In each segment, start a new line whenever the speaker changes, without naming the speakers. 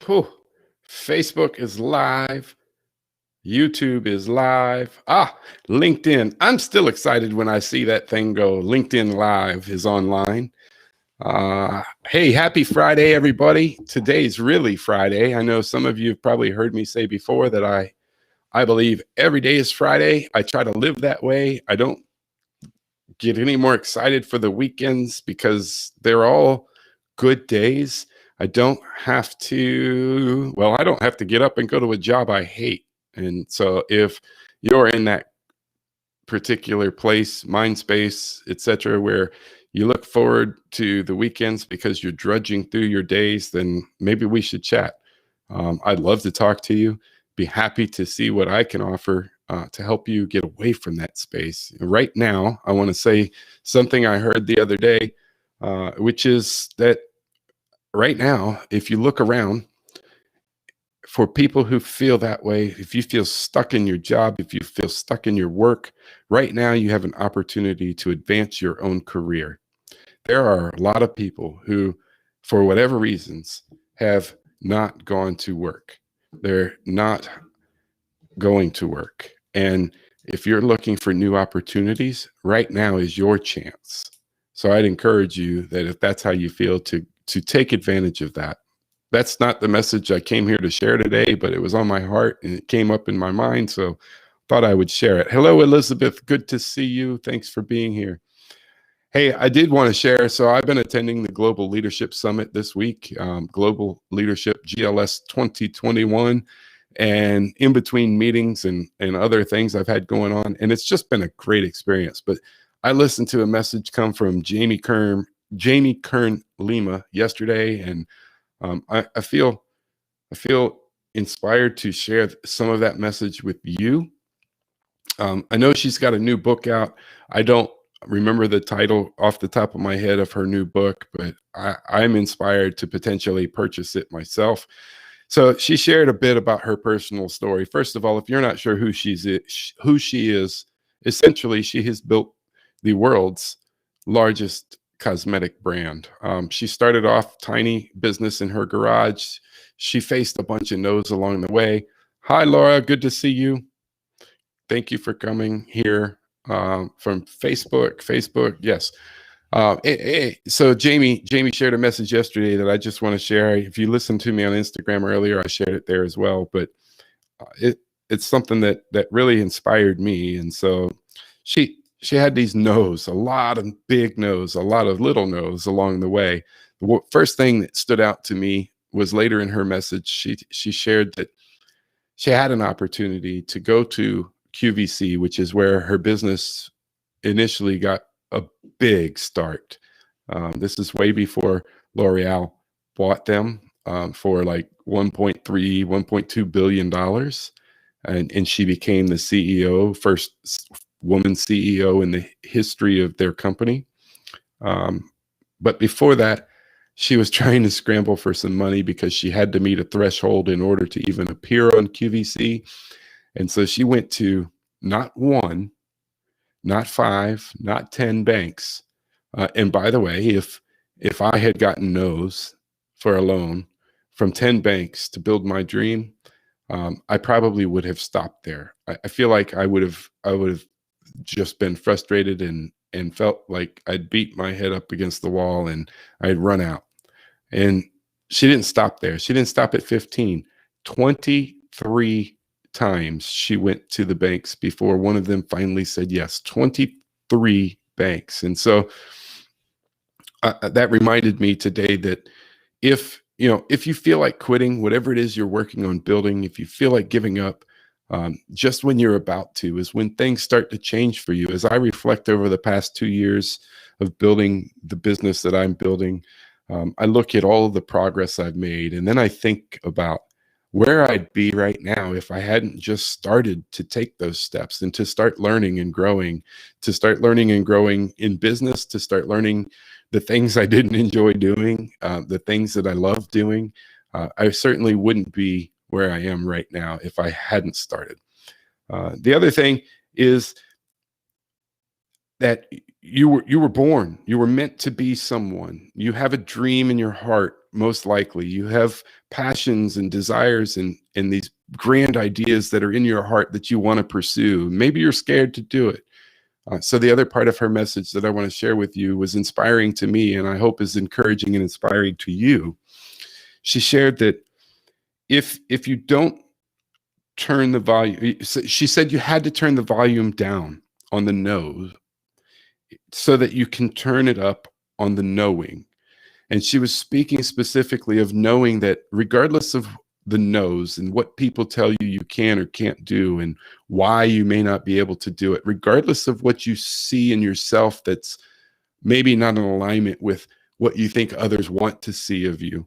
Whew. Facebook is live. YouTube is live. LinkedIn. I'm still excited when I see that thing go. LinkedIn Live is online. Hey, happy Friday, everybody. Today's really Friday. I know some of you have probably heard me say before that I believe every day is Friday. I try to live that way. I don't get any more excited for the weekends because they're all good days. I don't have to, well, I don't have to get up and go to a job I hate. And so if you're in that particular place, mind space, etc., where you look forward to the weekends because you're drudging through your days, then maybe we should chat. I'd love to talk to you. Be happy to see what I can offer to help you get away from that space. Right now, I want to say something I heard the other day, which is that right now, if you look around, for people who feel that way, if you feel stuck in your job, if you feel stuck in your work, right now you have an opportunity to advance your own career. There are a lot of people who, for whatever reasons, have not gone to work. They're not going to work. And if you're looking for new opportunities, right now is your chance. So I'd encourage you that if that's how you feel, to take advantage of that. That's not the message I came here to share today, but it was on my heart and it came up in my mind, so thought I would share it. Hello, Elizabeth. Good to see you. Thanks for being here. Hey, I did want to share. So I've been attending the Global Leadership Summit this week, Global Leadership GLS 2021. And in between meetings and other things I've had going on, and it's just been a great experience. But I listened to a message come from Jamie Kern Lima yesterday, and I feel inspired to share some of that message with you. I know she's got a new book out. I don't remember the title off the top of my head of her new book, but I'm inspired to potentially purchase it myself. So she shared a bit about her personal story. First of all, if you're not sure who she is, essentially she has built the world's largest cosmetic brand. She started off tiny business in her garage. She faced a bunch of no's along the way. Hi, Laura. Good to see you. Thank you for coming here from Facebook. Yes. So Jamie shared a message yesterday that I just want to share. If you listened to me on Instagram earlier, I shared it there as well. But it's something that really inspired me. And so she had these no's, a lot of big no's, a lot of little no's along the way. The first thing that stood out to me was later in her message. She shared that she had an opportunity to go to QVC, which is where her business initially got a big start. This is way before L'Oreal bought them for like $1.3, $1.2 billion. And she became the CEO, first woman CEO in the history of their company. But before that, she was trying to scramble for some money because she had to meet a threshold in order to even appear on QVC. And so she went to not one, not 5, not 10 banks. And by the way, if I had gotten no's for a loan from 10 banks to build my dream, I probably would have stopped there. I feel like I would have just been frustrated and felt like I'd beat my head up against the wall and I'd run out. And she didn't stop there. She didn't stop at 15. 23 times she went to the banks before one of them finally said yes. 23 banks. And so that reminded me today that if you feel like quitting, whatever it is you're working on building, if you feel like giving up, just when you're about to is when things start to change for you. As I reflect over the past 2 years of building the business that I'm building, I look at all of the progress I've made, and then I think about where I'd be right now if I hadn't just started to take those steps and to start learning and growing, in business, to start learning the things I didn't enjoy doing, the things that I love doing. I certainly wouldn't be where I am right now if I hadn't started. The other thing is that you were born. You were meant to be someone. You have a dream in your heart. most likely. You have passions and desires and these grand ideas that are in your heart that you want to pursue. Maybe you're scared to do it. So the other part of her message that I want to share with you was inspiring to me, and I hope is encouraging and inspiring to you. She shared that if you don't turn the volume, she said you had to turn the volume down on the no so that you can turn it up on the knowing. And she was speaking specifically of knowing that regardless of the no's and what people tell you you can or can't do and why you may not be able to do it, regardless of what you see in yourself that's maybe not in alignment with what you think others want to see of you,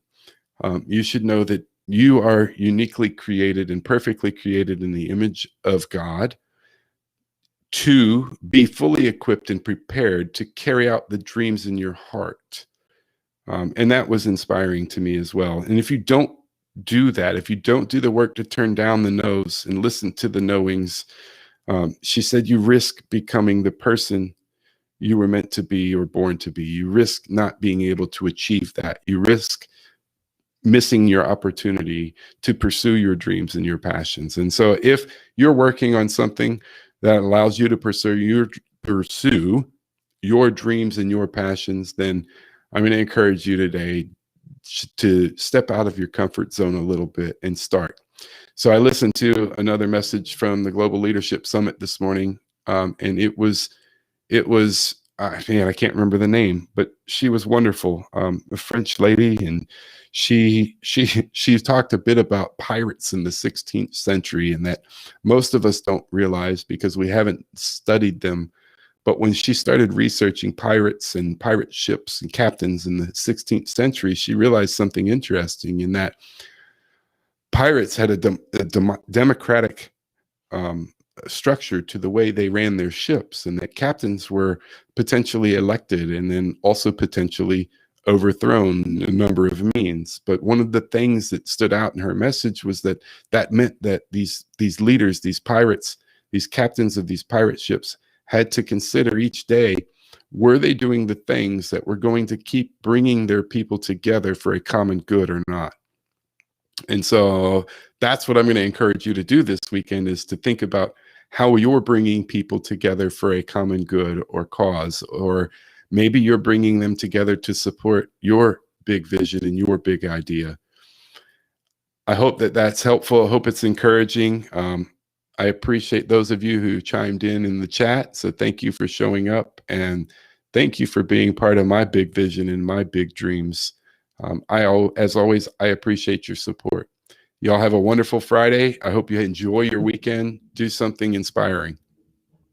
you should know that you are uniquely created and perfectly created in the image of God to be fully equipped and prepared to carry out the dreams in your heart. And that was inspiring to me as well. And if you don't do that, if you don't do the work to turn down the no's and listen to the knowings, she said you risk becoming the person you were meant to be or born to be. You risk not being able to achieve that. You risk missing your opportunity to pursue your dreams and your passions. And so if you're working on something that allows you to pursue your dreams and your passions, then I'm going to encourage you today to step out of your comfort zone a little bit and start. So I listened to another message from the Global Leadership Summit this morning, and it was man, I can't remember the name, but she was wonderful, a French lady, and she talked a bit about pirates in the 16th century, and that most of us don't realize because we haven't studied them. But when she started researching pirates and pirate ships and captains in the 16th century, she realized something interesting in that pirates had a democratic structure to the way they ran their ships, and that captains were potentially elected and then also potentially overthrown in a number of means. But one of the things that stood out in her message was that meant that these leaders, these pirates, these captains of these pirate ships had to consider each day, were they doing the things that were going to keep bringing their people together for a common good or not? And so that's what I'm going to encourage you to do this weekend, is to think about how you're bringing people together for a common good or cause, or maybe you're bringing them together to support your big vision and your big idea. I hope that that's helpful. I hope it's encouraging. I appreciate those of you who chimed in the chat. So thank you for showing up, and thank you for being part of my big vision and my big dreams. As always, I appreciate your support. Y'all have a wonderful Friday. I hope you enjoy your weekend. Do something inspiring.